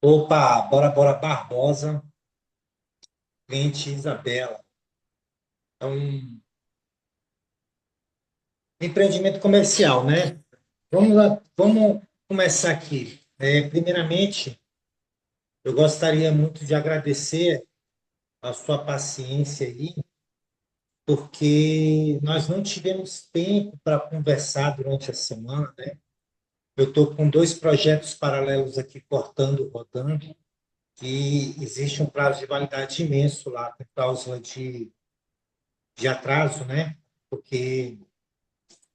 Opa, Bora Bora Barbosa, cliente Isabela. É um empreendimento comercial, né? Vamos lá, vamos começar aqui. Primeiramente, eu gostaria muito de agradecer a sua paciência aí, porque nós não tivemos tempo para conversar durante a semana, né? Eu estou com dois projetos paralelos aqui cortando, rodando, e existe um prazo de validade imenso lá, com cláusula de atraso, né? Porque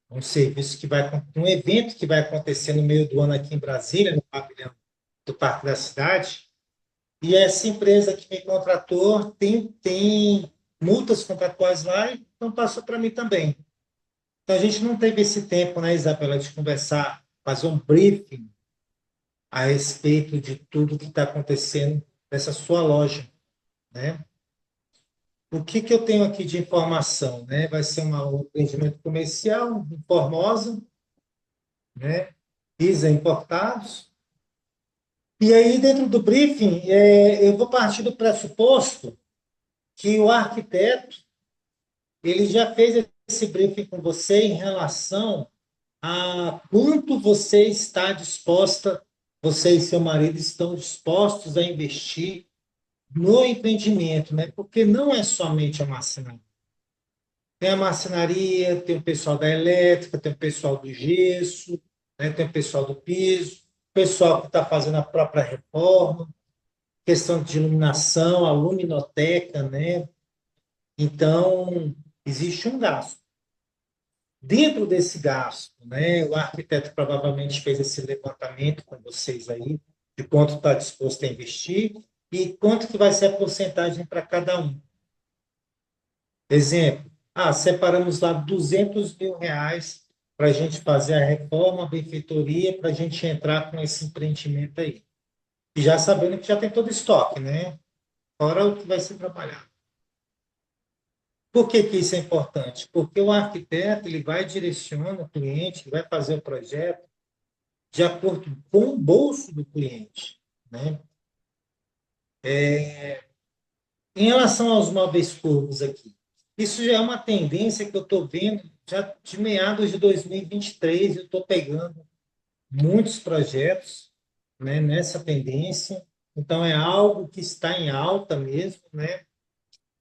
um serviço que vai, um evento que vai acontecer no meio do ano aqui em Brasília, no pavilhão do Parque da Cidade, e essa empresa que me contratou tem multas contratuais lá, então passou para mim também. Então a gente não teve esse tempo, né, Isabela, de conversar, fazer um briefing a respeito de tudo que está acontecendo nessa sua loja, né? O que que eu tenho aqui de informação, né? Vai ser um empreendimento comercial em Formosa, né? Pisa importados. E aí, dentro do briefing, eu vou partir do pressuposto que o arquiteto ele já fez esse briefing com você em relação a quanto você está disposta, você e seu marido estão dispostos a investir no empreendimento, né? Porque não é somente a marcenaria. Tem a marcenaria, tem o pessoal da elétrica, tem o pessoal do gesso, né? Tem o pessoal do piso, o pessoal que está fazendo a própria reforma, questão de iluminação, a luminoteca, né? Então, existe um gasto. Dentro desse gasto, né, o arquiteto provavelmente fez esse levantamento com vocês aí, de quanto está disposto a investir e quanto que vai ser a porcentagem para cada um. Exemplo, separamos lá R$ 200 mil para a gente fazer a reforma, a benfeitoria, para a gente entrar com esse empreendimento aí. E já sabendo que já tem todo o estoque, né? Fora o que vai ser trabalhado. Por que que isso é importante? Porque o arquiteto ele vai direcionar o cliente, ele vai fazer o projeto de acordo com o bolso do cliente, né? Em relação aos móveis curvos aqui, isso já é uma tendência que eu estou vendo já de meados de 2023. Eu estou pegando muitos projetos, né, nessa tendência. Então é algo que está em alta mesmo, né?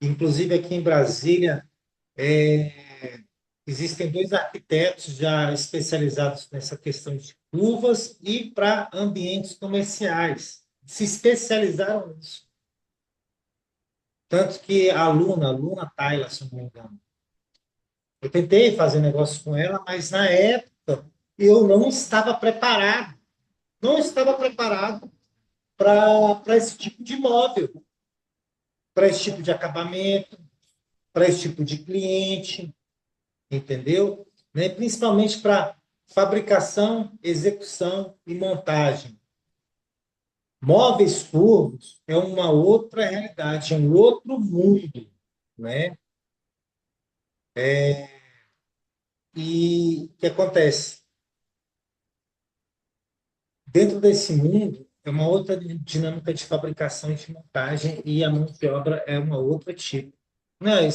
Inclusive aqui em Brasília existem dois arquitetos já especializados nessa questão de curvas e para ambientes comerciais. Se especializaram nisso. Tanto que a Luna Tayla, se não me engano, eu tentei fazer negócio com ela, mas na época eu não estava preparado. Não estava preparado para esse tipo de imóvel, para esse tipo de acabamento, para esse tipo de cliente, entendeu? Né? Principalmente para fabricação, execução e montagem. Móveis curvos é uma outra realidade, é um outro mundo, né? E o que acontece? Dentro desse mundo, é uma outra dinâmica de fabricação e de montagem, e a mão de obra é uma outra tipo. Não é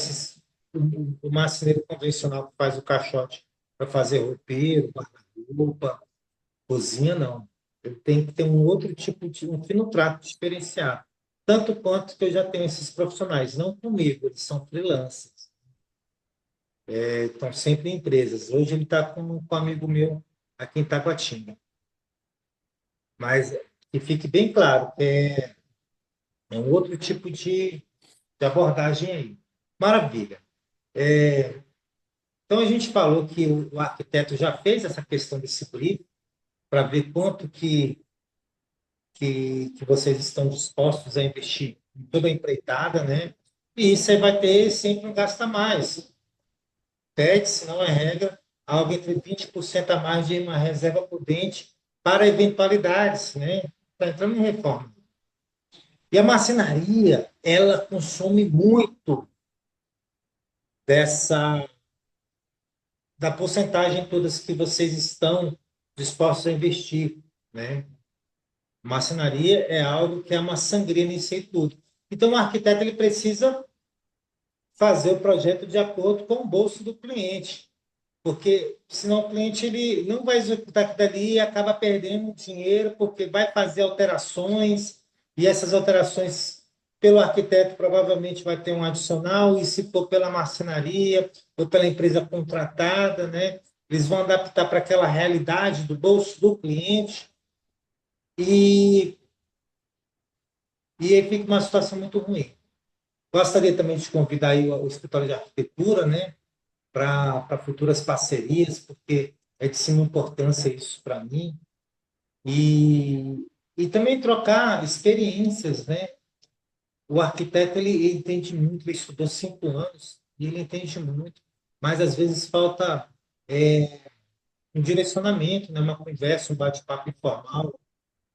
o marceneiro convencional que faz o caixote para fazer roupeiro, guarda-roupa, cozinha, não. Ele tem que ter um outro tipo de, um fino trato diferenciado. Tanto quanto que eu já tenho esses profissionais, não comigo, eles são freelancers, estão sempre em empresas. Hoje ele está com um amigo meu aqui em Taguatinga. Mas que fique bem claro, é um outro tipo de abordagem aí. Maravilha. Então, a gente falou que o arquiteto já fez essa questão desse brief para ver quanto que vocês estão dispostos a investir em toda a empreitada, né? E isso aí vai ter sempre um gasto a mais. Pede, se não é regra, algo entre 20% a mais de uma reserva prudente para eventualidades, né? Está entrando em reforma. E a marcenaria, ela consome muito dessa da porcentagem todas que vocês estão dispostos a investir, né? Marcenaria é algo que é uma sangria nisso aí tudo. Então, o arquiteto ele precisa fazer o projeto de acordo com o bolso do cliente, porque senão o cliente ele não vai executar aquilo dali e acaba perdendo dinheiro, porque vai fazer alterações, e essas alterações, pelo arquiteto, provavelmente vai ter um adicional, e se for pela marcenaria ou pela empresa contratada, né, eles vão adaptar para aquela realidade do bolso do cliente, e, e aí fica uma situação muito ruim. Gostaria também de convidar aí o escritório de arquitetura, né, para futuras parcerias, porque é de suma importância isso para mim. E também trocar experiências, né? O arquiteto, ele entende muito, ele estudou 5 anos, e ele entende muito, mas às vezes falta um direcionamento, né? Uma conversa, um bate-papo informal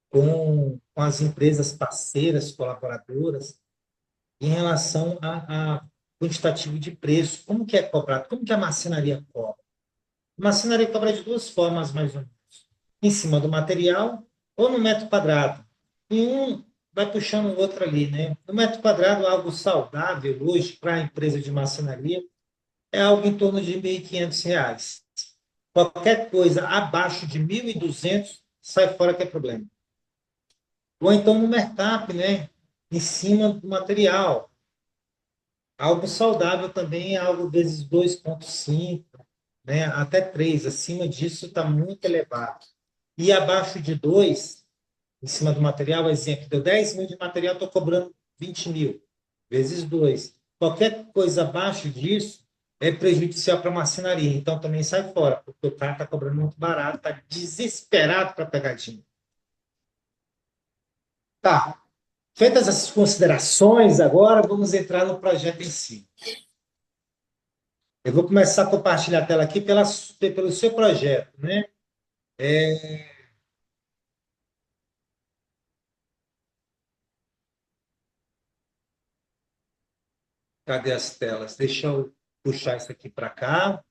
com as empresas parceiras, colaboradoras, em relação a quantitativo de preço. Como que é cobrado? Como que a marcenaria cobra? A marcenaria cobra de duas formas, mais ou menos. Em cima do material ou no metro quadrado. E um vai puxando o outro ali, né? No metro quadrado, algo saudável hoje para a empresa de marcenaria é algo em torno de R$ 1.500. Qualquer coisa abaixo de 1.200 sai fora que é problema. Ou então no mercado, né? Em cima do material. Algo saudável também é algo vezes 2,5, né? Até 3. Acima disso está muito elevado. E abaixo de 2 em cima do material, exemplo, deu 10 mil de material, estou cobrando 20 mil, vezes 2. Qualquer coisa abaixo disso é prejudicial para a marcenaria, então também sai fora, porque o cara está cobrando muito barato, está desesperado para pegar dinheiro. Tá, feitas essas considerações, agora vamos entrar no projeto em si. Eu vou começar a compartilhar a tela aqui pelo seu projeto, né? Cadê as telas? Deixa eu puxar isso aqui para cá,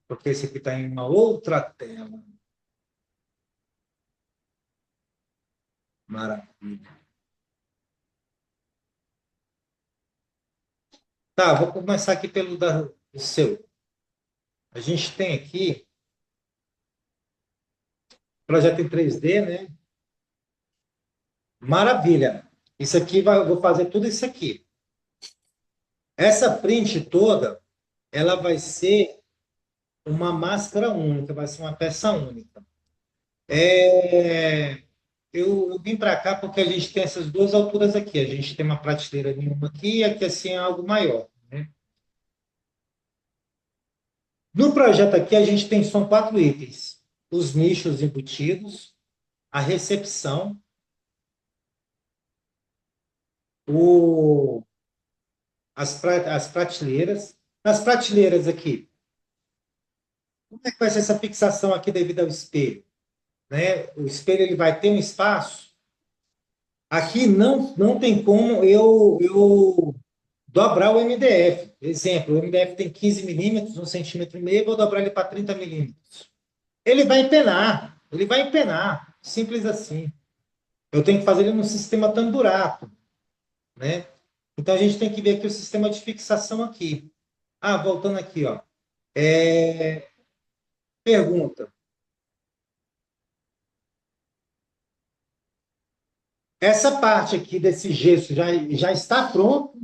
porque esse aqui está em uma outra tela. Maravilha. Tá, vou começar aqui do seu. A gente tem aqui projeto em 3D, né? Maravilha. Isso aqui vou fazer tudo isso aqui. Essa print toda, ela vai ser uma máscara única, vai ser uma peça única. É, eu vim para cá porque a gente tem essas duas alturas aqui. A gente tem uma prateleira nenhuma aqui e aqui assim é algo maior, né? No projeto aqui a gente tem são 4 itens: os nichos embutidos, a recepção, o as prateleiras. Nas prateleiras aqui, como é que vai ser essa fixação aqui devido ao espelho? Né? O espelho ele vai ter um espaço. Aqui não tem como eu dobrar o MDF. Exemplo, o MDF tem 15 milímetros, 1,5 cm, vou dobrar ele para 30 milímetros. Ele vai empenar, simples assim. Eu tenho que fazer ele num sistema tamburato, né? Então a gente tem que ver aqui o sistema de fixação aqui. Ah, voltando aqui, ó. Pergunta: essa parte aqui desse gesso já está pronto?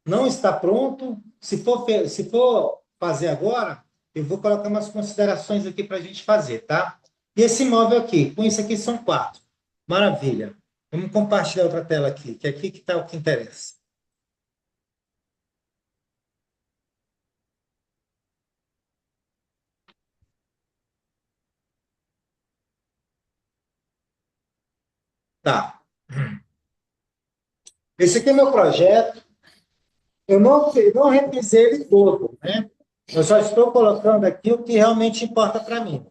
Não está pronto? Se for fazer agora, eu vou colocar umas considerações aqui para a gente fazer, tá? E esse móvel aqui, com isso aqui são 4. Maravilha. Vamos compartilhar outra tela aqui, que aqui que está o que interessa. Tá. Esse aqui é meu projeto. Eu não revisei ele todo, né? Eu só estou colocando aqui o que realmente importa para mim.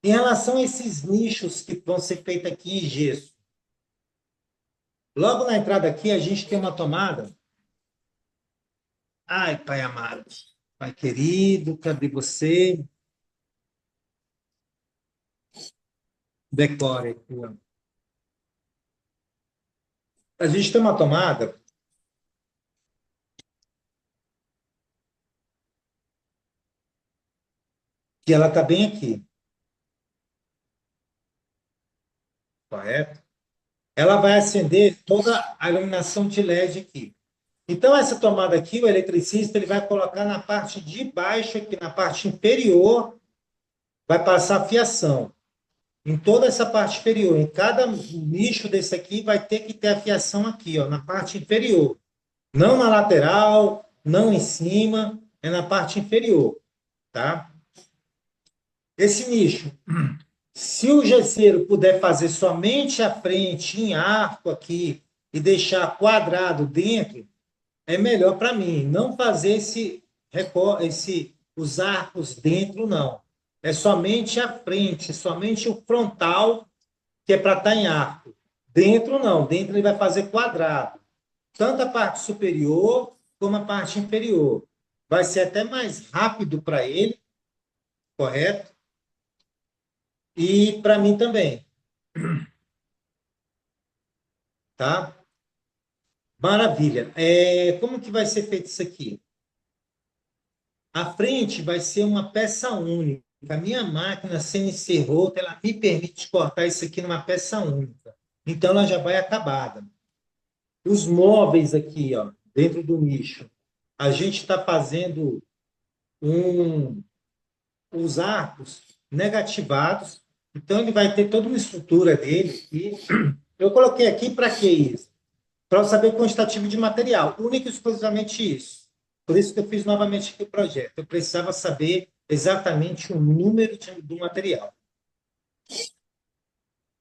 Em relação a esses nichos que vão ser feitos aqui em gesso, logo na entrada aqui, a gente tem uma tomada. Ai, Pai amado, Pai querido, cadê você? Decore aqui, ó. A gente tem uma tomada que ela está bem aqui, correto? Ela vai acender toda a iluminação de LED aqui. Então, essa tomada aqui, o eletricista ele vai colocar na parte de baixo, aqui na parte inferior, vai passar a fiação. Em toda essa parte inferior, em cada nicho desse aqui, vai ter que ter a fiação aqui, ó, na parte inferior. Não na lateral, não em cima, é na parte inferior, tá? Esse nicho, se o gesseiro puder fazer somente a frente em arco aqui e deixar quadrado dentro, é melhor para mim. Não fazer os arcos dentro, não. É somente a frente, somente o frontal que é para estar em arco. Dentro, não. Dentro ele vai fazer quadrado. Tanto a parte superior como a parte inferior. Vai ser até mais rápido para ele, correto? E para mim também, tá? Maravilha. Como que vai ser feito isso aqui? A frente vai ser uma peça única. A minha máquina CNC Router, ela me permite cortar isso aqui numa peça única. Então, ela já vai acabada. Os móveis aqui, ó, dentro do nicho, a gente está fazendo um, os arcos negativados. Então, ele vai ter toda uma estrutura dele. E eu coloquei aqui para que isso? Para eu saber o quantitativo de material. Único e exclusivamente isso. Por isso que eu fiz novamente aqui o projeto. Eu precisava saber exatamente o número do material.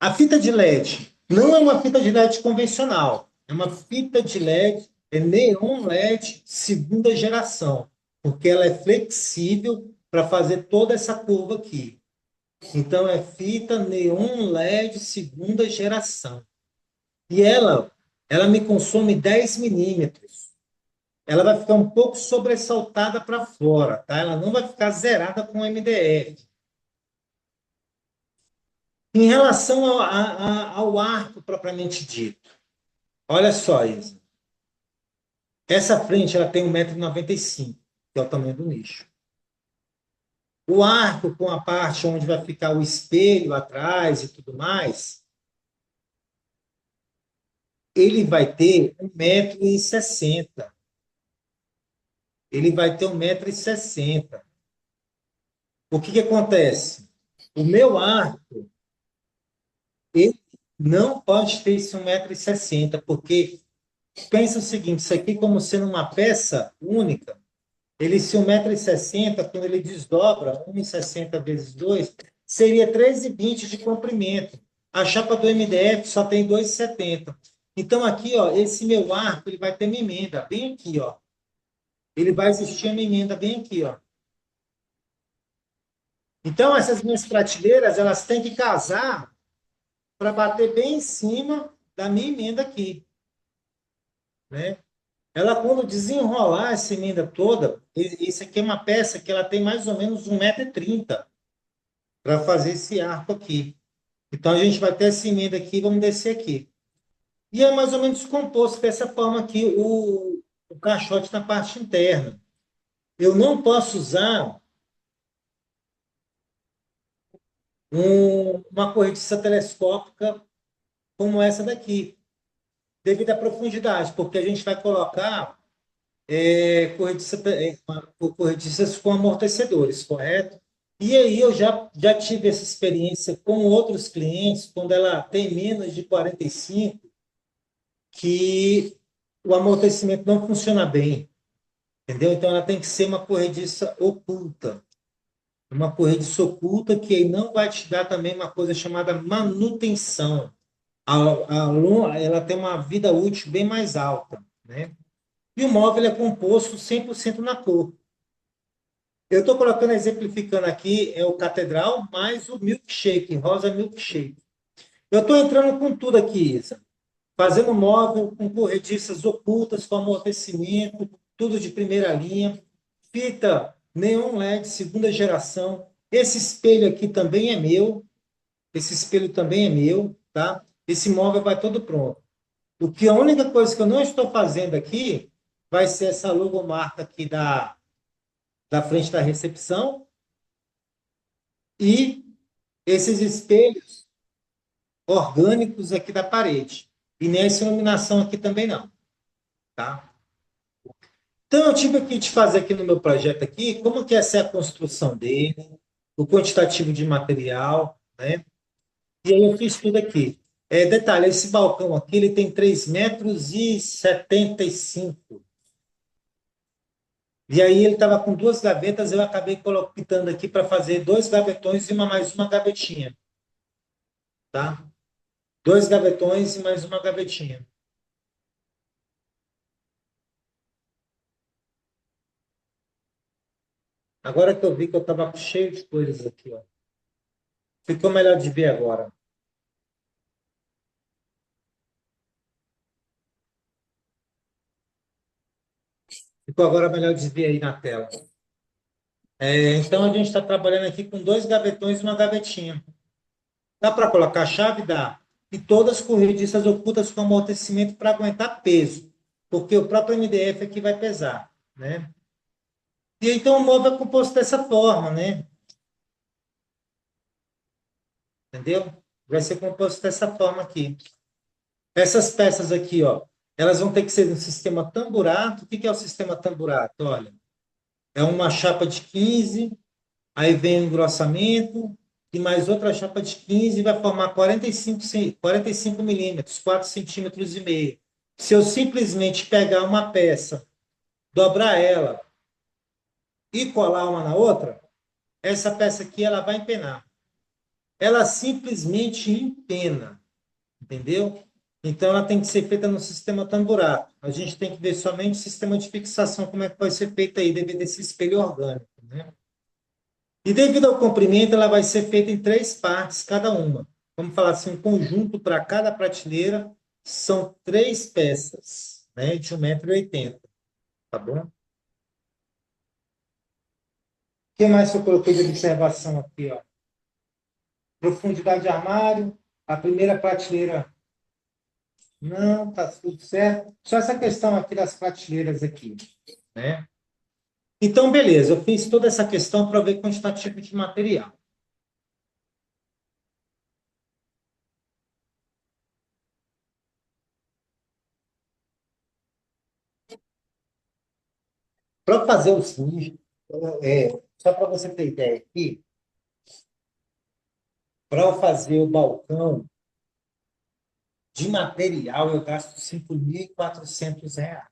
A fita de LED não é uma fita de LED convencional. É uma fita de LED, é neon LED segunda geração, porque ela é flexível para fazer toda essa curva aqui. Então, é fita neon LED segunda geração. E ela me consome 10 milímetros. Ela vai ficar um pouco sobressaltada para fora, tá? Ela não vai ficar zerada com MDF. Em relação ao arco propriamente dito, olha só isso. Essa frente ela tem 1,95 m, que é o tamanho do nicho. O arco com a parte onde vai ficar o espelho atrás e tudo mais, ele vai ter 1,60 m. Ele vai ter 1,60 m. O que acontece? O meu arco, ele não pode ter esse 1,60 m, porque pensa o seguinte, isso aqui como sendo uma peça única, ele se 1,60 m, quando ele desdobra 1,60 vezes 2, seria 13,20 de comprimento. A chapa do MDF só tem 2,70. Então aqui, ó, esse meu arco, ele vai ter uma emenda bem aqui, ó. Ele vai existir uma emenda bem aqui, ó. Então essas minhas prateleiras, elas têm que casar para bater bem em cima da minha emenda aqui, né? Ela, quando desenrolar essa emenda toda, isso aqui é uma peça que ela tem mais ou menos 1,30 m para fazer esse arco aqui. Então, a gente vai ter essa emenda aqui, vamos descer aqui. E é mais ou menos composto dessa forma aqui, o caixote na parte interna. Eu não posso usar uma corrediça telescópica como essa daqui, devido à profundidade, porque a gente vai colocar corrediças com amortecedores, correto? E aí eu já tive essa experiência com outros clientes, quando ela tem menos de 45, que o amortecimento não funciona bem, entendeu? Então ela tem que ser uma corrediça oculta. Uma corrediça oculta que aí não vai te dar também uma coisa chamada manutenção. Ela tem uma vida útil bem mais alta, né? E o móvel é composto 100% na cor. Eu estou colocando, exemplificando aqui, é o Catedral mais o Milkshake, Rosa Milkshake. Eu estou entrando com tudo aqui, Isa. Fazendo móvel com corrediças ocultas, com amortecimento, tudo de primeira linha. Fita neon LED, segunda geração. Esse espelho aqui também é meu. Esse espelho também é meu, tá? Esse móvel vai todo pronto. A única coisa que eu não estou fazendo aqui vai ser essa logomarca aqui da frente da recepção e esses espelhos orgânicos aqui da parede. E nem essa iluminação aqui também não, tá? Então, eu tive que te fazer aqui no meu projeto aqui, como que essa é a construção dele, o quantitativo de material, né? E aí eu fiz tudo aqui. Detalhe, esse balcão aqui, ele tem 3,75 m. E aí ele estava com duas gavetas, eu acabei colocando aqui para fazer dois gavetões e mais uma gavetinha, tá? Dois gavetões e mais uma gavetinha. Agora que eu vi que eu estava cheio de coisas aqui, ó. Ficou melhor de ver agora. Ficou agora melhor de ver aí na tela. Então a gente está trabalhando aqui com dois gavetões e uma gavetinha. Dá para colocar a chave? Dá. E todas corrediças ocultas com amortecimento para aguentar peso, porque o próprio MDF aqui vai pesar, né? E então o móvel é composto dessa forma, né? Entendeu? Vai ser composto dessa forma aqui. Essas peças aqui, ó, elas vão ter que ser no sistema tamburato. O que que é o sistema tamburato? Olha, é uma chapa de 15, aí vem o engrossamento, e mais outra chapa de 15 vai formar 45 milímetros, 4,5 cm. Se eu simplesmente pegar uma peça, dobrar ela e colar uma na outra, essa peça aqui ela vai empenar. Ela simplesmente empena, entendeu? Então ela tem que ser feita no sistema tamburato. A gente tem que ver somente o sistema de fixação, como é que vai ser feito aí, devido a esse espelho orgânico, né? E devido ao comprimento, ela vai ser feita em três partes, cada uma. Vamos falar assim, um conjunto para cada prateleira são três peças, né, de 1,80 m, tá bom? O que mais que eu coloquei de observação aqui, ó? Profundidade de armário, a primeira prateleira, não, tá tudo certo. Só essa questão aqui das prateleiras aqui, né? Então, beleza, eu fiz toda essa questão para ver quantitativo de material. Para fazer os nichos, só para você ter ideia aqui, para eu fazer o balcão de material, eu gasto R$ 5.400.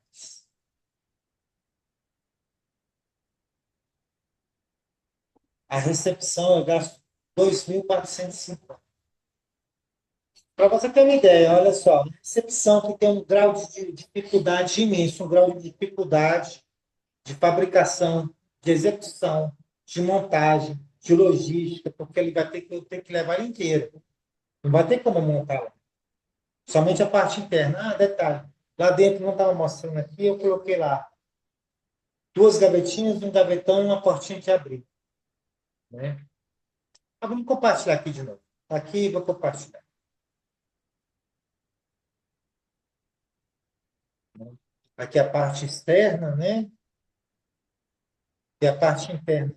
A recepção, eu gasto 2.450. Para você ter uma ideia, olha só, a recepção que tem um grau de dificuldade imenso, um grau de dificuldade de fabricação, de execução, de montagem, de logística, porque ele vai ter que levar ele inteiro. Não vai ter como montar lá. Somente a parte interna. Ah, detalhe. Lá dentro não estava mostrando aqui, eu coloquei lá duas gavetinhas, um gavetão e uma portinha de abrir, né? Vamos compartilhar aqui de novo. Aqui vou compartilhar, né? Aqui a parte externa, né? E a parte interna.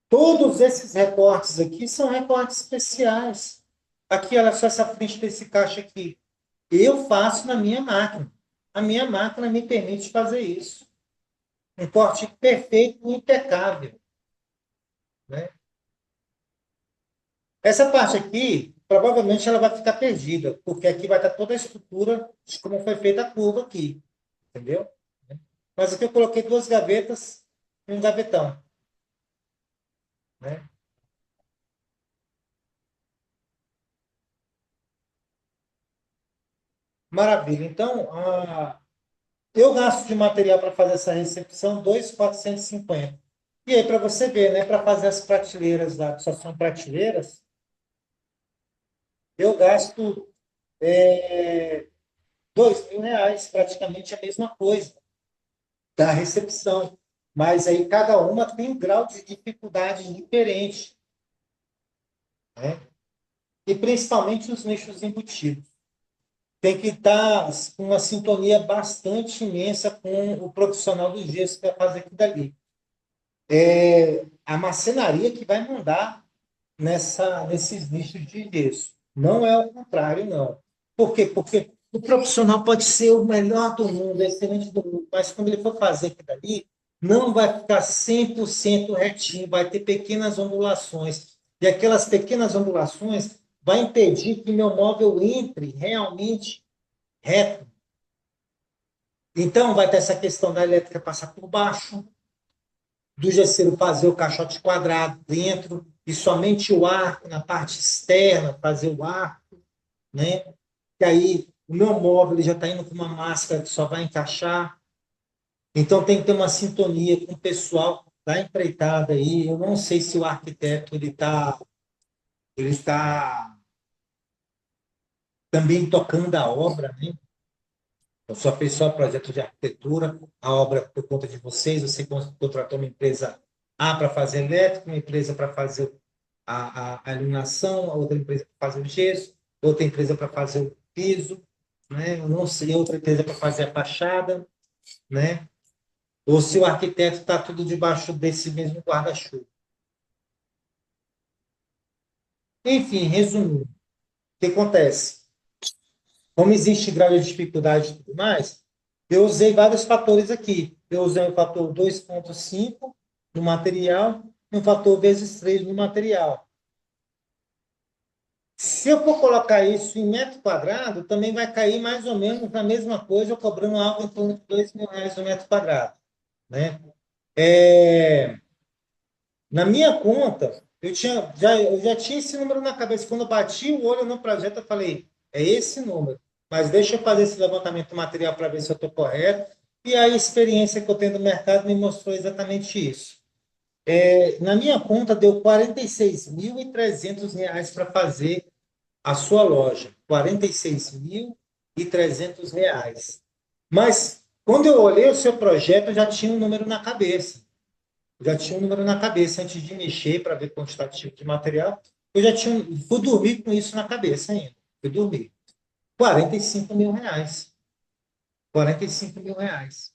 Todos esses recortes aqui são recortes especiais. Aqui, olha só essa frente desse caixa aqui. Eu faço na minha máquina. A minha máquina me permite fazer isso. Um corte perfeito e impecável, né? Essa parte aqui, provavelmente ela vai ficar perdida, porque aqui vai estar toda a estrutura de como foi feita a curva aqui, entendeu? Mas aqui eu coloquei duas gavetas e um gavetão, né? Maravilha. Então, eu gasto de material para fazer essa recepção 2.450. E aí, para você ver, né, para fazer as prateleiras lá, que só são prateleiras, eu gasto R$ 2.000, praticamente a mesma coisa da recepção. mas aí cada uma tem um grau de dificuldade diferente, né? E principalmente os nichos embutidos. Tem que estar com uma sintonia bastante imensa com o profissional do gesso que vai fazer aquilo dali. É a marcenaria que vai mandar nesses nichos de gesso. Não é o contrário, não. Por quê? Porque o profissional pode ser o melhor do mundo, excelente do mundo, mas quando ele for fazer aquilo dali, não vai ficar 100% retinho, vai ter pequenas ondulações. E aquelas pequenas ondulações vai impedir que meu móvel entre realmente reto. Então, vai ter essa questão da elétrica passar por baixo, do gesseiro fazer o caixote quadrado dentro, e somente o arco na parte externa, fazer o arco, né? Que aí o meu móvel ele já está indo com uma máscara que só vai encaixar. Então tem que ter uma sintonia com o pessoal da empreitada aí. Eu não sei se o arquiteto ele tá também tocando a obra, né? Eu só fiz só projeto de arquitetura, a obra por conta de vocês. Você contratou uma empresa A para fazer elétrico, uma empresa para fazer a iluminação, a outra empresa para fazer o gesso, outra empresa para fazer o piso, né? Eu não sei, outra empresa para fazer a fachada, né? Ou se o arquiteto está tudo debaixo desse mesmo guarda-chuva. Enfim, resumindo, o que acontece? Como existe grau de dificuldade e tudo mais, eu usei vários fatores aqui. Eu usei o fator 2,5 no material e um fator vezes 3 no material. Se eu for colocar isso em metro quadrado, também vai cair mais ou menos na mesma coisa, eu cobrando algo em torno de R$ 2.000 no metro quadrado, né? É, na minha conta, eu já tinha esse número na cabeça. Quando eu bati o olho no projeto, eu falei, é esse número. Mas deixa eu fazer esse levantamento material para ver se eu estou correto. E a experiência que eu tenho no mercado me mostrou exatamente isso. Na minha conta, deu R$ 46.300 para fazer a sua loja. R$ 46.300. Mas, quando eu olhei o seu projeto, eu já tinha um número na cabeça. Já tinha um número na cabeça antes de mexer para ver quantitativo de material. Eu já tinha, fui dormir com isso na cabeça ainda. Fui dormir. R$ 45.000. R$ 45.000.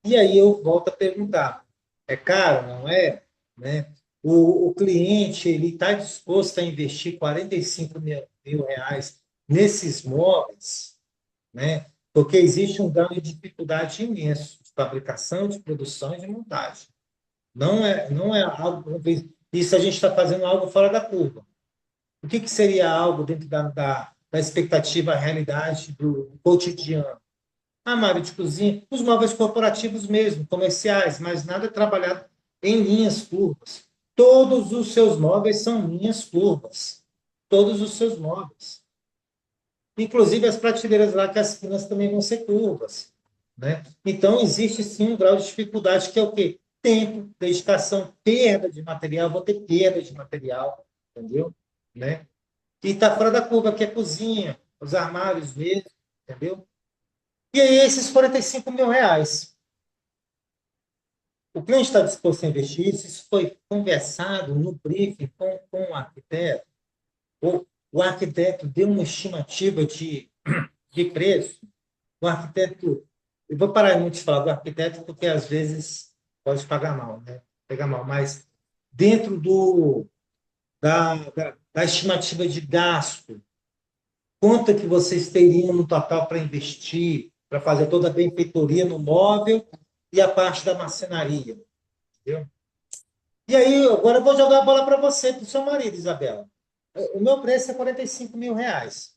E aí eu volto a perguntar: é caro, não é? Né? O cliente ele está disposto a investir R$ 45.000 nesses móveis, né? Porque existe um grau de dificuldade imenso de fabricação, de produção e de montagem. Não é algo. Isso a gente está fazendo algo fora da curva. O que seria algo dentro da expectativa, a realidade do cotidiano? Armário de cozinha, os móveis corporativos mesmo, comerciais, mas nada trabalhado em linhas curvas. Todos os seus móveis são linhas curvas. Todos os seus móveis. Inclusive as prateleiras lá, que as esquinas também vão ser curvas, né? Então, existe sim um grau de dificuldade que é o quê? Tempo, dedicação, perda de material, vou ter perda de material, entendeu? Né? E está fora da curva, que é cozinha, os armários mesmo, entendeu? E aí, esses R$ 45.000. O cliente está disposto a investir isso? Isso foi conversado no briefing com o arquiteto? O arquiteto deu uma estimativa de preço? O arquiteto, eu vou parar muito de falar do arquiteto, porque às vezes pode pagar mal, né? Pegar mal, mas dentro da estimativa de gasto, quanto é que vocês teriam no total para investir, para fazer toda a benfeitoria no móvel e a parte da marcenaria, entendeu? E aí, agora eu vou jogar a bola para você, para o seu marido, Isabela. O meu preço é R$ 45.000,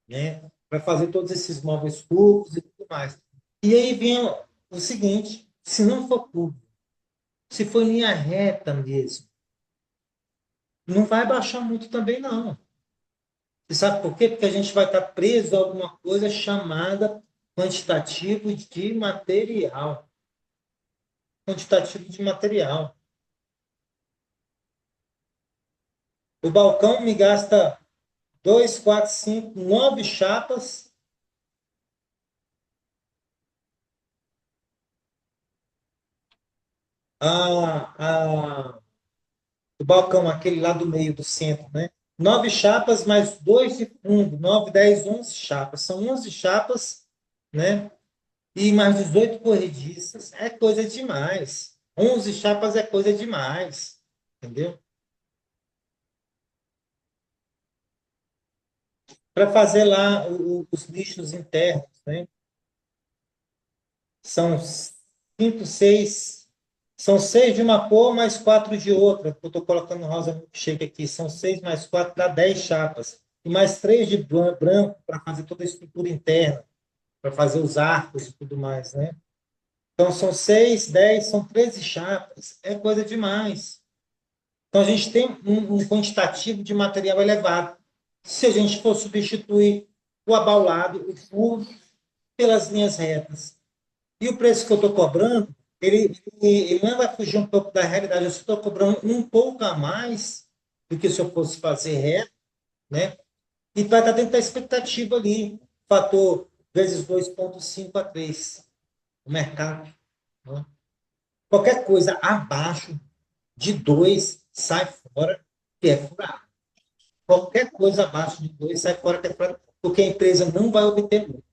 né? Para fazer todos esses móveis curvos e tudo mais. E aí vem o seguinte: se não for curvo, se for linha reta mesmo, não vai baixar muito também, não. Você sabe por quê? Porque a gente vai estar preso a alguma coisa chamada quantitativo de material. Quantitativo de material. O balcão me gasta 2, 4, 5, 9 chapas. a, a, o balcão, aquele lá do meio do centro, né? 9 chapas mais dois de fundo, 9, 10, 11 chapas. São 11 chapas, né? E mais 18 corrediças. É coisa demais. 11 chapas é coisa demais, entendeu? Para fazer lá os lixos internos, né? São cinco, seis. São seis de uma cor, mais quatro de outra. Eu estou colocando rosa milkshake aqui. São seis mais quatro, dá 10 chapas. E mais três de branco para fazer toda a estrutura interna, para fazer os arcos e tudo mais, né? Então são seis, 10, são 13 chapas. É coisa demais. Então a gente tem um quantitativo de material elevado. Se a gente for substituir o abaulado, o furo, pelas linhas retas. E o preço que eu estou cobrando, ele não vai fugir um pouco da realidade. Eu estou cobrando um pouco a mais do que se eu fosse fazer reto, né? E vai estar dentro da expectativa ali. Fator vezes 2,5 a 3 o mercado. Né? Qualquer coisa abaixo de 2 sai fora, que é furado. Qualquer coisa abaixo de 2 sai fora, que é furado, porque a empresa não vai obter lucro.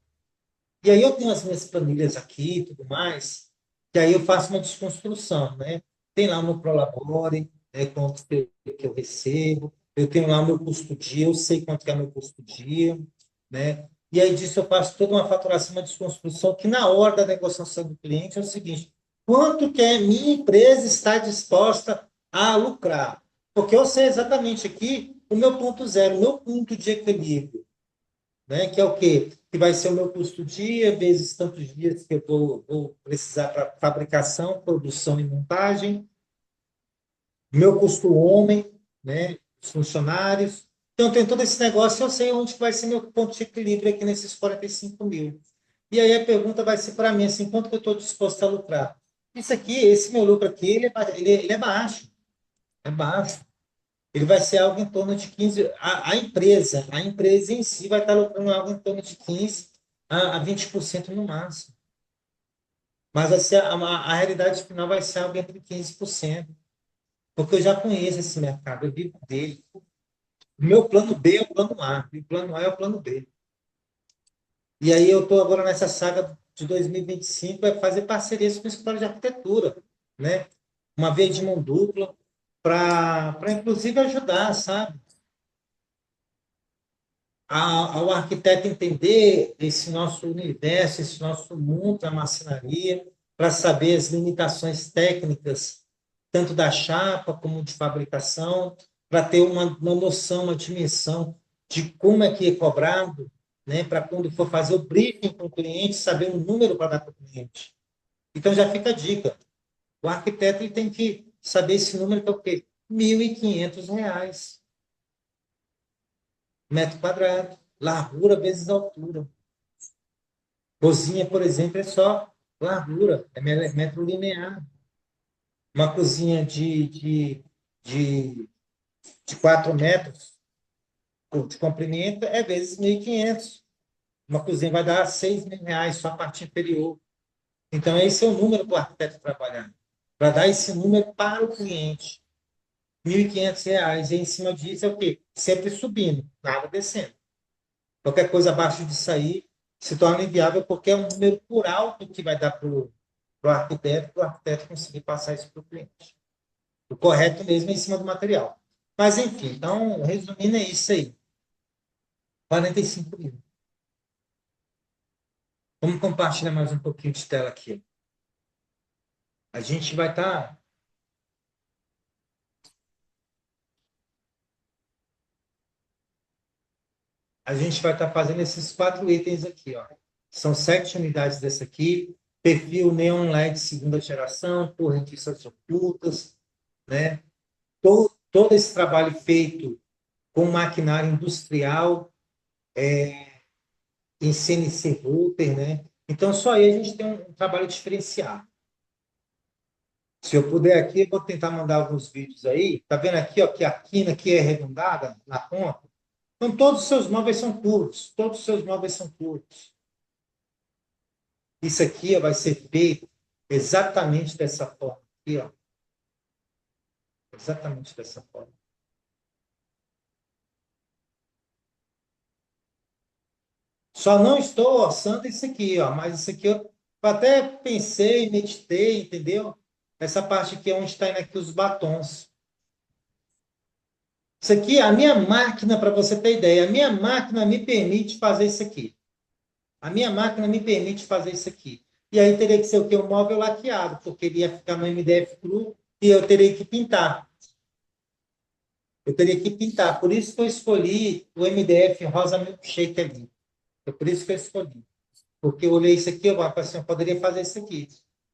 E aí eu tenho as minhas planilhas aqui e tudo mais, que aí eu faço uma desconstrução, né? Tem lá o meu Prolabore, né, quanto que eu recebo, eu tenho lá o meu custo dia, eu sei quanto que é o meu custo dia, né? E aí disso eu faço toda uma faturação, uma desconstrução, que na hora da negociação do cliente é o seguinte, quanto que a minha empresa está disposta a lucrar? Porque eu sei exatamente aqui o meu ponto zero, o meu ponto de equilíbrio, né? Que é o quê? Que vai ser o meu custo dia, vezes tantos dias que eu vou precisar para fabricação, produção e montagem, meu custo homem, né? Os funcionários. Então, tem todo esse negócio, eu sei onde vai ser meu ponto de equilíbrio aqui nesses 45 mil. E aí a pergunta vai ser para mim, assim, quanto que eu estou disposto a lucrar? Isso aqui, esse meu lucro aqui, ele é baixo, é baixo. Ele vai ser algo em torno de 15. A empresa em si vai estar lucrando algo em torno de 15 a 20% no máximo. Mas vai ser a realidade final vai ser algo entre 15%. Porque eu já conheço esse mercado, eu vivo dele. O meu plano B é o plano A, e o plano A é o plano B. E aí eu estou agora nessa saga de 2025, vai fazer parcerias com o escritório de arquitetura, né? Uma via de mão dupla, para inclusive ajudar, sabe? Ao arquiteto entender esse nosso universo, esse nosso mundo da marcenaria, para saber as limitações técnicas, tanto da chapa como de fabricação, para ter uma noção, uma dimensão de como é que é cobrado, né, para quando for fazer o briefing com o cliente, saber um número para dar para o cliente. Então já fica a dica. O arquiteto ele tem que saber esse número que é o quê? R$ 1.500 metro quadrado, largura vezes altura. Cozinha, por exemplo, é só largura, é metro linear. Uma cozinha de, de 4 metros de comprimento é vezes 1.500. Uma cozinha vai dar R$ 6.000 só a parte inferior. Então, esse é o número para o arquiteto trabalhar. Para dar esse número para o cliente. R$ 1.500. E em cima disso é o quê? Sempre subindo, nada descendo. Qualquer coisa abaixo disso aí se torna inviável porque é um número por alto que vai dar para o arquiteto conseguir passar isso para o cliente. O correto mesmo é em cima do material. Mas, enfim, então, resumindo, é isso aí. 45 mil. Vamos compartilhar mais um pouquinho de tela aqui. A gente vai estar. A gente vai estar fazendo esses 4 itens aqui, ó. São 7 unidades dessa aqui. Perfil Neon LED segunda geração, correntiças ocultas, né? Todo esse trabalho feito com maquinário industrial, em CNC router, né? Então, só aí a gente tem um trabalho diferenciado. Se eu puder aqui, eu vou tentar mandar alguns vídeos aí. Tá vendo aqui, ó, que a quina aqui é arredondada na ponta? Então, todos os seus móveis são curtos. Todos os seus móveis são curtos. Isso aqui ó, vai ser feito exatamente dessa forma. Aqui, ó. Exatamente dessa forma. Só não estou orçando isso aqui, ó, mas isso aqui eu até pensei, meditei, entendeu? Essa parte aqui é onde está indo aqui os batons. Isso aqui, a minha máquina, para você ter ideia, a minha máquina me permite fazer isso aqui. A minha máquina me permite fazer isso aqui. E aí teria que ser o quê? Um móvel laqueado, porque ele ia ficar no MDF cru e eu teria que pintar. Eu teria que pintar. Por isso que eu escolhi o MDF rosa milkshake ali. É por isso que eu escolhi. Porque eu olhei isso aqui, eu falei assim, eu poderia fazer isso aqui,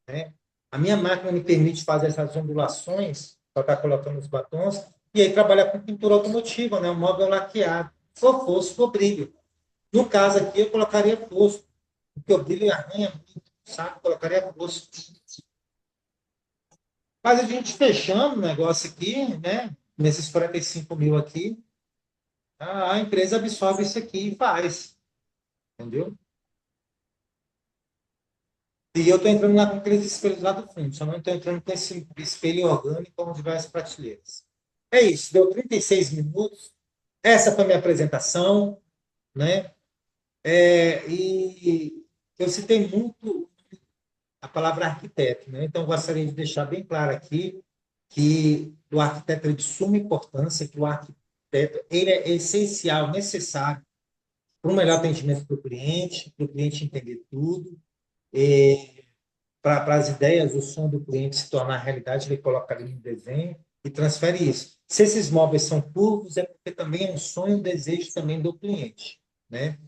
né? A minha máquina me permite fazer essas ondulações, para estar colocando os batons, e aí trabalhar com pintura automotiva, né? Um móvel laqueado. For fosco, for brilho. No caso aqui, eu colocaria fosco, porque o brilho arranha muito, sabe? Colocaria fosco. Mas a gente fechando o negócio aqui, né? Nesses 45 mil aqui, a empresa absorve isso aqui e faz, entendeu? E eu estou entrando lá com aqueles espelhos lá do fundo, só não estou entrando com esse espelho orgânico com diversas prateleiras. É isso, deu 36 minutos. Essa foi a minha apresentação, né? E eu citei muito a palavra arquiteto, né? Então, eu gostaria de deixar bem claro aqui que o arquiteto é de suma importância, que o arquiteto ele é essencial, necessário para um melhor atendimento para o cliente entender tudo, para as ideias, o sonho do cliente se tornar realidade, ele coloca ali no desenho e transfere isso. Se esses móveis são curvos, é porque também é um sonho, um desejo também do cliente, né?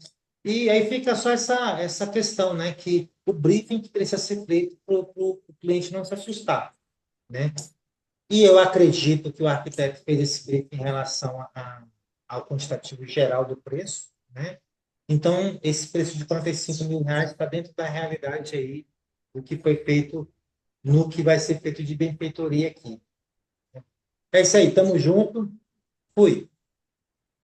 E aí fica só essa questão, né? Que o briefing que precisa ser feito para o cliente não se assustar, né? E eu acredito que o arquiteto fez esse briefing em relação ao quantitativo geral do preço, né? Então, esse preço de R$ 45 mil está dentro da realidade aí do que foi feito no que vai ser feito de benfeitoria aqui. É isso aí, tamo junto. Fui.